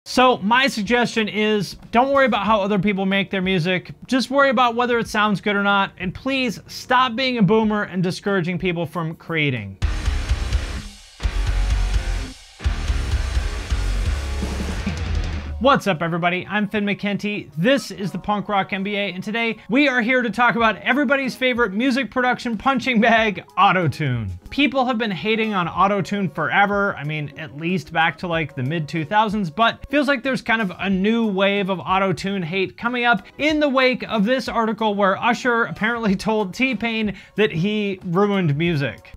So my suggestion is don't worry about how other people make their music. Just worry about whether it sounds good or not. And please stop being a boomer and discouraging people from creating. What's up, everybody? I'm Finn McKenty. This is the Punk Rock MBA, and today we are here to talk about everybody's favorite music production punching bag, autotune. People have been hating on autotune forever. I mean, at least back to like the mid 2000s, but feels like there's kind of a new wave of autotune hate coming up in the wake of this article where Usher apparently told T-Pain that he ruined music.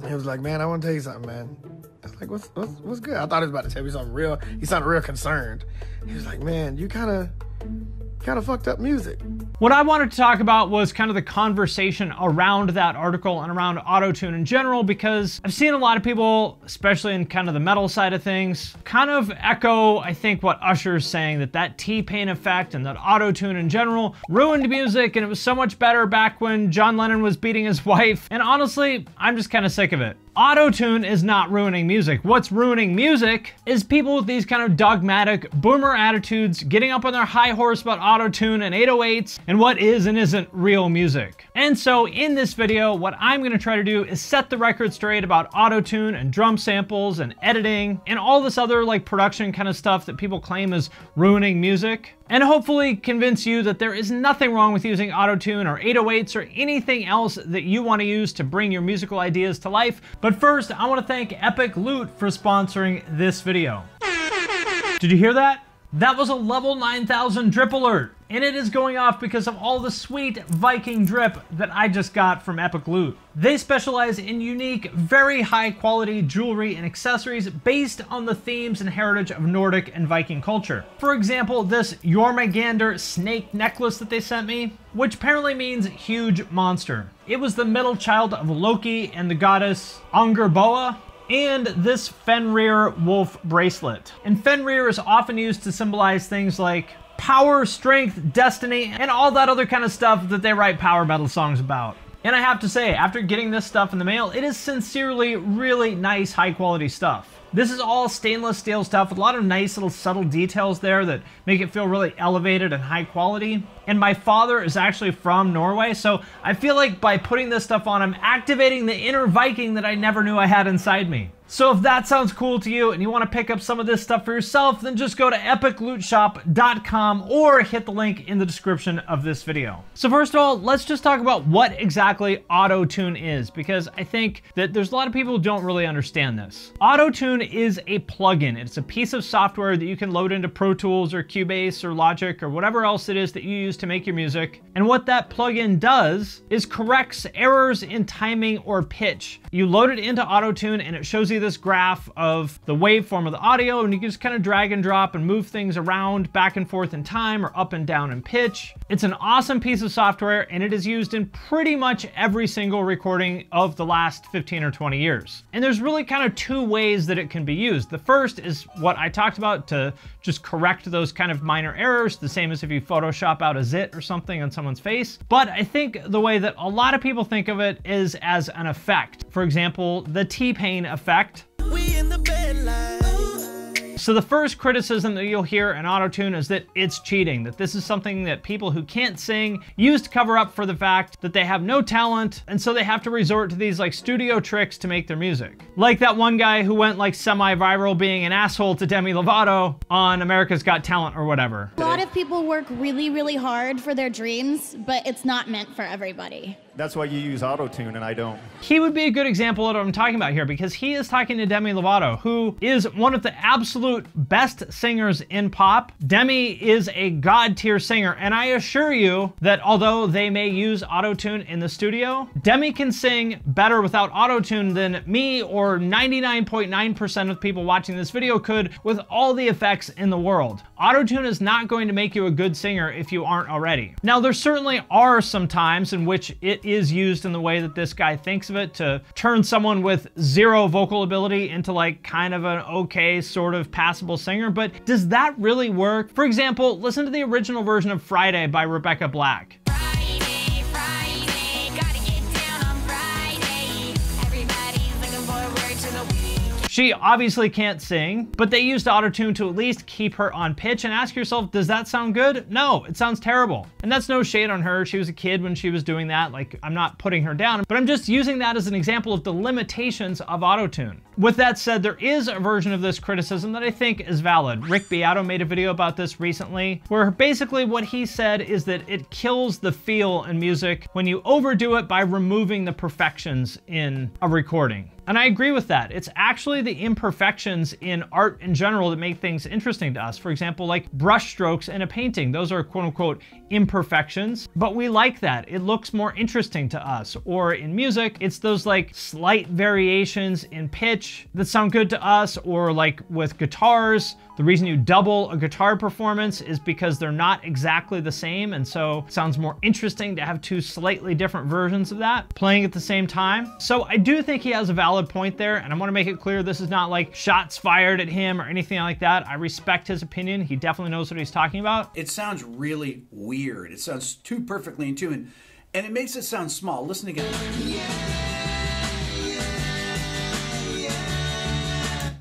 He was like, man, I want to tell you something, man. I was like, what's good? I thought he was about to tell me something real. He sounded real concerned. He was like, man, you kind of fucked up music. What I wanted to talk about was kind of the conversation around that article and around autotune in general, because I've seen a lot of people, especially in kind of the metal side of things, kind of echo, I think, what Usher's saying, that T-Pain effect and that autotune in general ruined music, and it was so much better back when John Lennon was beating his wife. And honestly, I'm just kind of sick of it. Autotune is not ruining music. What's ruining music is people with these kind of dogmatic boomer attitudes getting up on their high horse about autotune and 808s and what is and isn't real music. And so in this video, what I'm gonna try to do is set the record straight about autotune and drum samples and editing and all this other like production kind of stuff that people claim is ruining music. And hopefully convince you that there is nothing wrong with using autotune or 808s or anything else that you want to use to bring your musical ideas to life. But first, I want to thank Epic Loot for sponsoring this video. Did you hear that? That was a level 9000 drip alert, and it is going off because of all the sweet Viking drip that I just got from Epic Loot. They specialize in unique, very high quality jewelry and accessories based on the themes and heritage of Nordic and Viking culture. For example, this Jormungandr snake necklace that they sent me, which apparently means huge monster. It was the middle child of Loki and the goddess Angerboa. And this Fenrir wolf bracelet. And Fenrir is often used to symbolize things like power, strength, destiny, and all that other kind of stuff that they write power metal songs about. And I have to say, after getting this stuff in the mail, it is sincerely really nice, high quality stuff. This is all stainless steel stuff with a lot of nice little subtle details there that make it feel really elevated and high quality. And my father is actually from Norway, so I feel like by putting this stuff on, I'm activating the inner Viking that I never knew I had inside me. So if that sounds cool to you and you want to pick up some of this stuff for yourself, then just go to epiclootshop.com or hit the link in the description of this video. So first of all, let's just talk about what exactly autotune is, because I think that there's a lot of people who don't really understand this. Autotune is a plugin. It's a piece of software that you can load into Pro Tools or Cubase or Logic or whatever else it is that you use to make your music. And what that plugin does is corrects errors in timing or pitch. You load it into autotune and it shows you this graph of the waveform of the audio, and you can just kind of drag and drop and move things around back and forth in time or up and down in pitch. It's an awesome piece of software, and it is used in pretty much every single recording of the last 15 or 20 years. And there's really kind of two ways that it can be used. The first is what I talked about, to just correct those kind of minor errors, the same as if you Photoshop out a zit or something on someone's face. But I think the way that a lot of people think of it is as an effect. For example, the T-Pain effect. So the first criticism that you'll hear in autotune is that it's cheating, that this is something that people who can't sing use to cover up for the fact that they have no talent, and so they have to resort to these like studio tricks to make their music. Like that one guy who went like semi-viral being an asshole to Demi Lovato on America's Got Talent or whatever. A lot of people work really, really hard for their dreams, but it's not meant for everybody. That's why you use autotune and I don't. He would be a good example of what I'm talking about here, because he is talking to Demi Lovato, who is one of the absolute best singers in pop. Demi is a god tier singer, and I assure you that although they may use autotune in the studio, Demi can sing better without autotune than me or 99.9% of people watching this video could with all the effects in the world. Autotune is not going to make you a good singer if you aren't already. Now, there certainly are some times in which it is used in the way that this guy thinks of it, to turn someone with zero vocal ability into like kind of an okay sort of passable singer, but does that really work? For example, listen to the original version of Friday by Rebecca Black. Friday, Friday, gotta get down on Friday. Everybody's looking forward to the week. She obviously can't sing, but they used autotune to at least keep her on pitch, and ask yourself, does that sound good? No, it sounds terrible. And that's no shade on her. She was a kid when she was doing that. Like, I'm not putting her down, but I'm just using that as an example of the limitations of autotune. With that said, there is a version of this criticism that I think is valid. Rick Beato made a video about this recently, where basically what he said is that it kills the feel in music when you overdo it by removing the perfections in a recording. And I agree with that. It's actually the imperfections in art in general that make things interesting to us. For example, like brush strokes in a painting. Those are quote unquote imperfections, but we like that. It looks more interesting to us. Or in music, it's those like slight variations in pitch that sound good to us. Or like with guitars, the reason you double a guitar performance is because they're not exactly the same, and so it sounds more interesting to have two slightly different versions of that playing at the same time. So I do think he has a valid point there, and I want to make it clear this is not like shots fired at him or anything like that. I respect his opinion. He definitely knows what he's talking about. It sounds really weird. It sounds too perfectly in tune, and it makes it sound small. Listen again.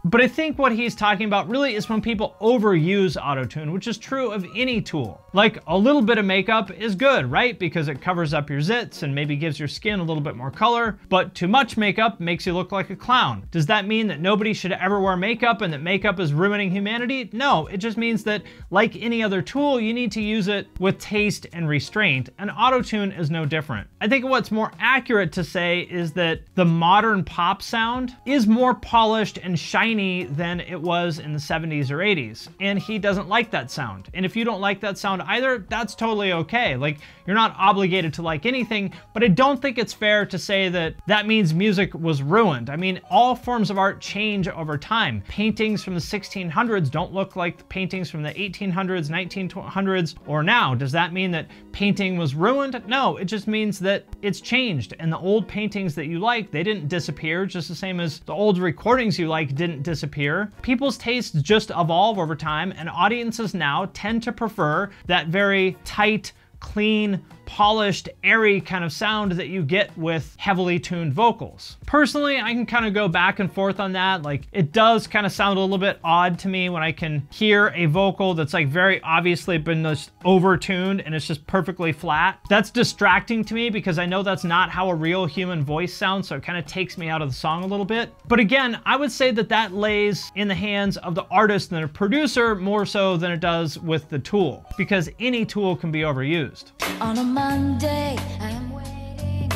But I think what he's talking about really is when people overuse autotune, which is true of any tool. Like a little bit of makeup is good, right? Because it covers up your zits and maybe gives your skin a little bit more color, but too much makeup makes you look like a clown. Does that mean that nobody should ever wear makeup and that makeup is ruining humanity? No, it just means that like any other tool, you need to use it with taste and restraint, and autotune is no different. I think what's more accurate to say is that the modern pop sound is more polished and shiny than it was in the 70s or 80s, and he doesn't like that sound. And if you don't like that sound either, that's totally okay. Like, you're not obligated to like anything, but I don't think it's fair to say that that means music was ruined. I mean, all forms of art change over time. Paintings from the 1600s don't look like the paintings from the 1800s, 1900s, or now. Does that mean that painting was ruined? No, it just means that it's changed, and the old paintings that you like, they didn't disappear, just the same as the old recordings you like didn't disappear. People's tastes just evolve over time, and audiences now tend to prefer that very tight, clean, polished, airy kind of sound that you get with heavily tuned vocals. Personally, I can kind of go back and forth on that. Like, it does kind of sound a little bit odd to me when I can hear a vocal that's like very obviously been just over-tuned and it's just perfectly flat. That's distracting to me because I know that's not how a real human voice sounds, so it kind of takes me out of the song a little bit. But again, I would say that that lays in the hands of the artist and the producer more so than it does with the tool, because any tool can be overused. On a Monday, I am waiting.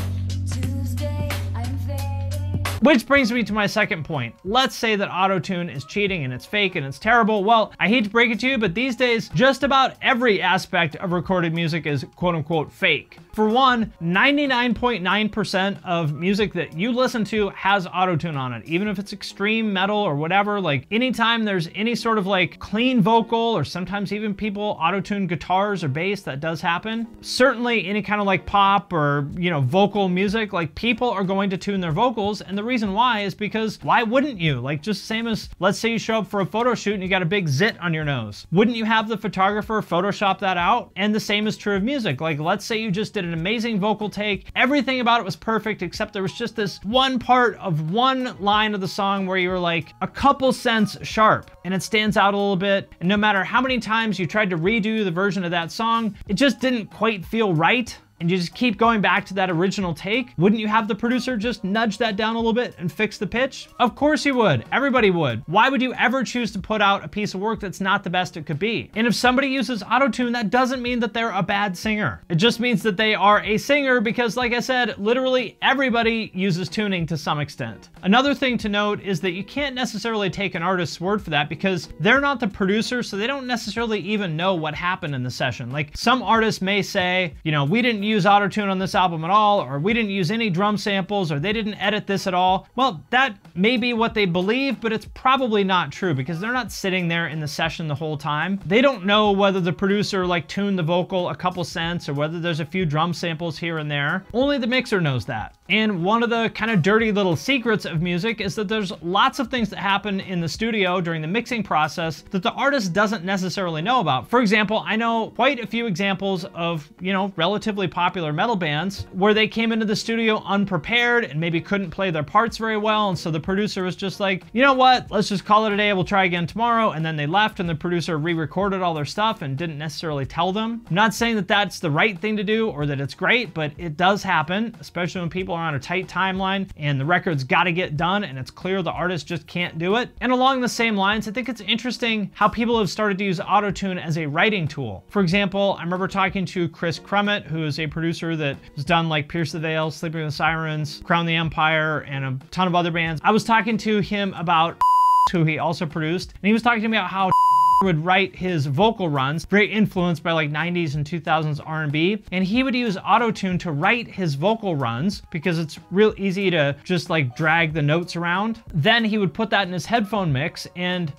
Tuesday, I am fading. Which brings me to my second point. Let's say that autotune is cheating and it's fake and it's terrible. Well, I hate to break it to you, but these days, just about every aspect of recorded music is quote unquote fake. For one, 99.9% of music that you listen to has autotune on it, even if it's extreme metal or whatever. Like, anytime there's any sort of like clean vocal, or sometimes even people autotune guitars or bass, that does happen. Certainly any kind of like pop or, you know, vocal music, like people are going to tune their vocals, and the reason why is because why wouldn't you? Like, just same as, let's say you show up for a photo shoot and you got a big zit on your nose. Wouldn't you have the photographer Photoshop that out? And the same is true of music. Like, let's say you just did an amazing vocal take. Everything about it was perfect, except there was just this one part of one line of the song where you were like a couple cents sharp, and it stands out a little bit. And no matter how many times you tried to redo the version of that song, it just didn't quite feel right. And you just keep going back to that original take. Wouldn't you have the producer just nudge that down a little bit and fix the pitch? Of course you would. Everybody would. Why would you ever choose to put out a piece of work that's not the best it could be? And if somebody uses autotune, that doesn't mean that they're a bad singer. It just means that they are a singer because, like I said, literally everybody uses tuning to some extent. Another thing to note is that you can't necessarily take an artist's word for that because they're not the producer, so they don't necessarily even know what happened in the session. Like, some artists may say, you know, we didn't use autotune on this album at all, or we didn't use any drum samples, or they didn't edit this at all. Well, that may be what they believe, but it's probably not true because they're not sitting there in the session the whole time. They don't know whether the producer like tuned the vocal a couple cents or whether there's a few drum samples here and there. Only the mixer knows that. And one of the kind of dirty little secrets of music is that there's lots of things that happen in the studio during the mixing process that the artist doesn't necessarily know about. For example, I know quite a few examples of, you know, relatively popular popular metal bands where they came into the studio unprepared and maybe couldn't play their parts very well. And so the producer was just like, you know what, let's just call it a day. We'll try again tomorrow. And then they left and the producer re-recorded all their stuff and didn't necessarily tell them. I'm not saying that that's the right thing to do or that it's great, but it does happen, especially when people are on a tight timeline and the record's got to get done and it's clear the artist just can't do it. And along the same lines, I think it's interesting how people have started to use autotune as a writing tool. For example, I remember talking to Chris Crummett, who is a producer that has done like Pierce the Veil, Sleeping with the Sirens, Crown the Empire, and a ton of other bands. I was talking to him about who he also produced, and he was talking to me about how would write his vocal runs, very influenced by like 90s and 2000s R&B, and he would use autotune to write his vocal runs because it's real easy to just like drag the notes around. Then he would put that in his headphone mix and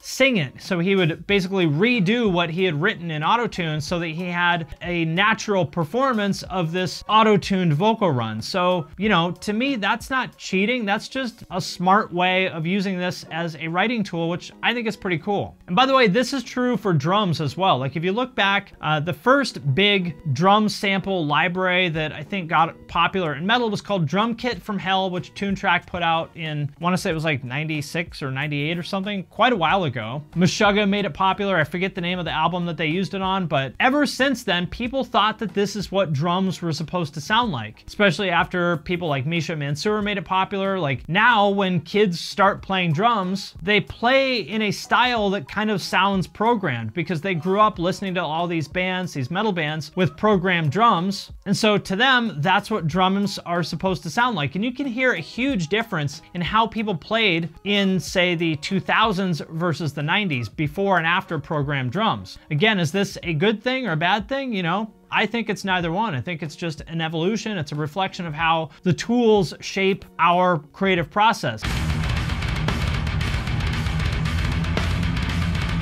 sing it. So he would basically redo what he had written in autotune so that he had a natural performance of this auto-tuned vocal run. So, you know, to me, that's not cheating. That's just a smart way of using this as a writing tool, which I think is pretty cool. And by the way, this is true for drums as well. Like if you look back, the first big drum sample library that I think got popular in metal was called Drum Kit from Hell, which Toontrack put out in, I want to say it was like 96 or 98 or something, quite a while ago. Meshuggah made it popular. I forget the name of the album that they used it on, but ever since then, people thought that this is what drums were supposed to sound like, especially after people like Misha Mansour made it popular. Like now, when kids start playing drums, they play in a style that kind of sounds programmed because they grew up listening to all these bands, these metal bands with programmed drums. And so to them, that's what drums are supposed to sound like. And you can hear a huge difference in how people played in, say, the 2000s versus the 90s, before and after programmed drums. Again, is this a good thing or a bad thing? You know, I think it's neither one. I think it's just an evolution. It's a reflection of how the tools shape our creative process.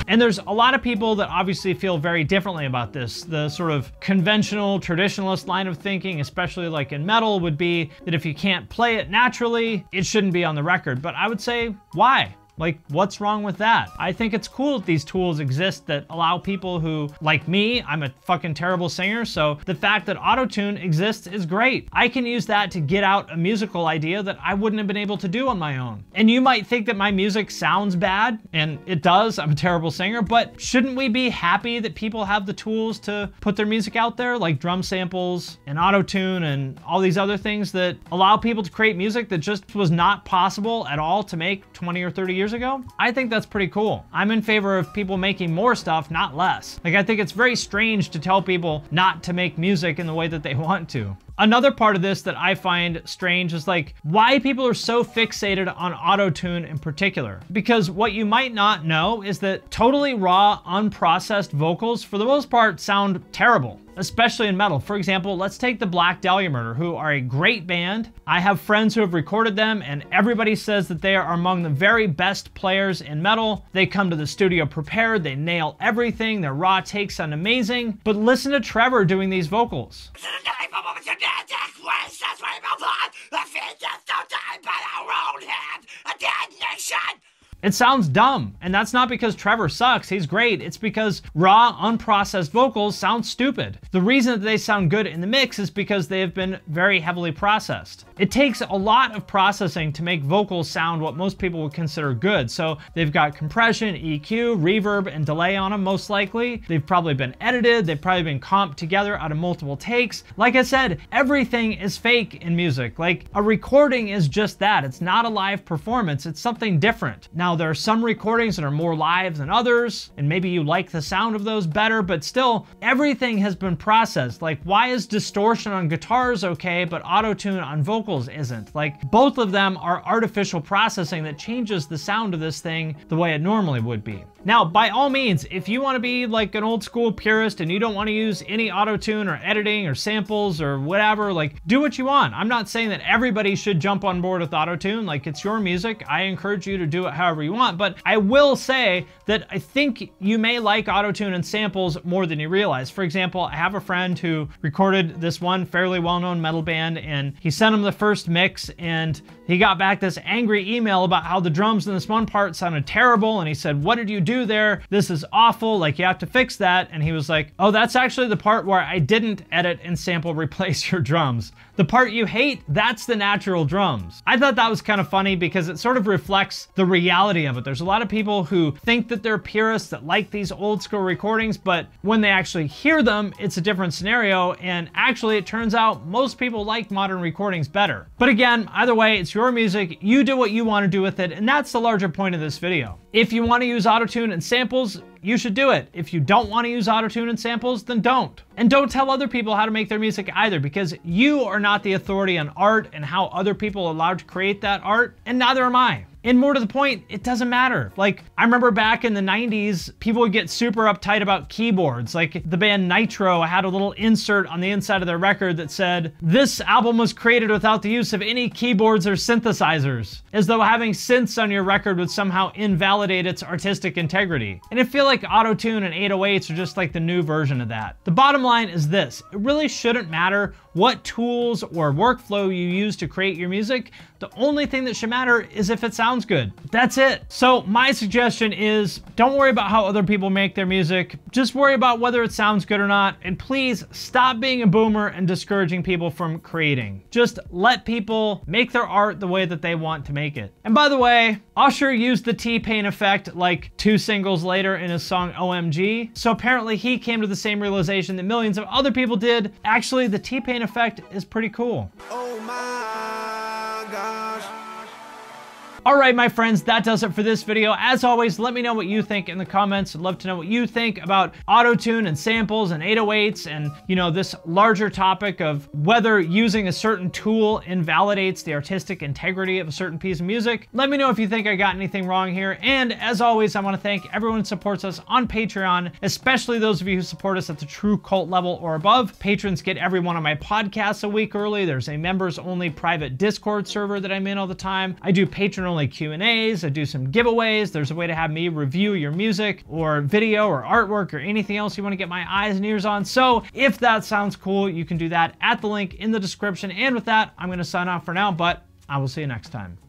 And there's a lot of people that obviously feel very differently about this. The sort of conventional, traditionalist line of thinking, especially like in metal, would be that if you can't play it naturally, it shouldn't be on the record. But I would say, why? Like, what's wrong with that? I think it's cool that these tools exist that allow people who, like me, I'm a fucking terrible singer, so the fact that autotune exists is great. I can use that to get out a musical idea that I wouldn't have been able to do on my own. And you might think that my music sounds bad, and it does, I'm a terrible singer, but shouldn't we be happy that people have the tools to put their music out there, like drum samples and autotune and all these other things that allow people to create music that just was not possible at all to make 20 or 30 years ago? I think that's pretty cool. I'm in favor of people making more stuff, not less. Like, I think it's very strange to tell people not to make music in the way that they want to. Another part of this that I find strange is like why people are so fixated on autotune in particular. Because what you might not know is that totally raw, unprocessed vocals for the most part sound terrible, especially in metal. For example, let's take the Black Dahlia Murder, who are a great band. I have friends who have recorded them and everybody says that they are among the very best players in metal. They come to the studio prepared, they nail everything, their raw takes sound amazing. But listen to Trevor doing these vocals. It sounds dumb, and that's not because Trevor sucks, he's great. It's because raw, unprocessed vocals sound stupid. The reason that they sound good in the mix is because they have been very heavily processed. It takes a lot of processing to make vocals sound what most people would consider good. So they've got compression, EQ, reverb, and delay on them most likely. They've probably been edited, they've probably been comped together out of multiple takes. Like I said, everything is fake in music. Like, a recording is just that. It's not a live performance, it's something different. Now, there are some recordings that are more live than others, and maybe you like the sound of those better, but still, everything has been processed. Like, why is distortion on guitars okay, but auto-tune on vocals isn't? Like, both of them are artificial processing that changes the sound of this thing the way it normally would be. Now, by all means, if you want to be like an old school purist and you don't want to use any auto-tune or editing or samples or whatever, like, do what you want. I'm not saying that everybody should jump on board with auto-tune. Like, it's your music. I encourage you to do it however you want, but I will say that I think you may like auto-tune and samples more than you realize. For example, I have a friend who recorded this one fairly well-known metal band, and he sent him the first mix, and he got back this angry email about how the drums in this one part sounded terrible, and he said, "What did you do? do there. This is awful, like you have to fix that. And he was like, oh, that's actually the part where I didn't edit and sample replace your drums. The part you hate, that's the natural drums. I thought that was kind of funny because it sort of reflects the reality of it. There's a lot of people who think that they're purists that like these old school recordings, but when they actually hear them, it's a different scenario. And actually, it turns out most people like modern recordings better. But again, either way, it's your music. You do what you want to do with it. And that's the larger point of this video. If you want to use autotune and samples, you should do it. If you don't want to use autotune and samples, then don't. And don't tell other people how to make their music either, because you are not the authority on art and how other people are allowed to create that art, and neither am I. And more to the point, it doesn't matter. Like, I remember back in the 90s, people would get super uptight about keyboards. Like the band Nitro had a little insert on the inside of their record that said, this album was created without the use of any keyboards or synthesizers, as though having synths on your record would somehow invalidate its artistic integrity. And I feel like autotune and 808s are just like the new version of that. The bottom line is this: it really shouldn't matter what tools or workflow you use to create your music. The only thing that should matter is if it sounds good. That's it. So my suggestion is, don't worry about how other people make their music. Just worry about whether it sounds good or not. And please stop being a boomer and discouraging people from creating. Just let people make their art the way that they want to make it. And by the way, Usher used the T-Pain effect like 2 singles later in his song OMG. So apparently he came to the same realization that millions of other people did. Actually, the T-Pain effect is pretty cool. Oh my gosh. All right, my friends, that does it for this video. As always, let me know what you think in the comments. I'd love to know what you think about autotune and samples and 808s and, you know, this larger topic of whether using a certain tool invalidates the artistic integrity of a certain piece of music. Let me know if you think I got anything wrong here. And as always, I want to thank everyone who supports us on Patreon, especially those of you who support us at the true cult level or above. Patrons get every one of my podcasts a week early. There's a members-only private Discord server that I'm in all the time. I do patron-only Q&As, I do some giveaways. There's a way to have me review your music or video or artwork or anything else you want to get my eyes and ears on. So if that sounds cool, you can do that at the link in the description. And with that, I'm going to sign off for now, but I will see you next time.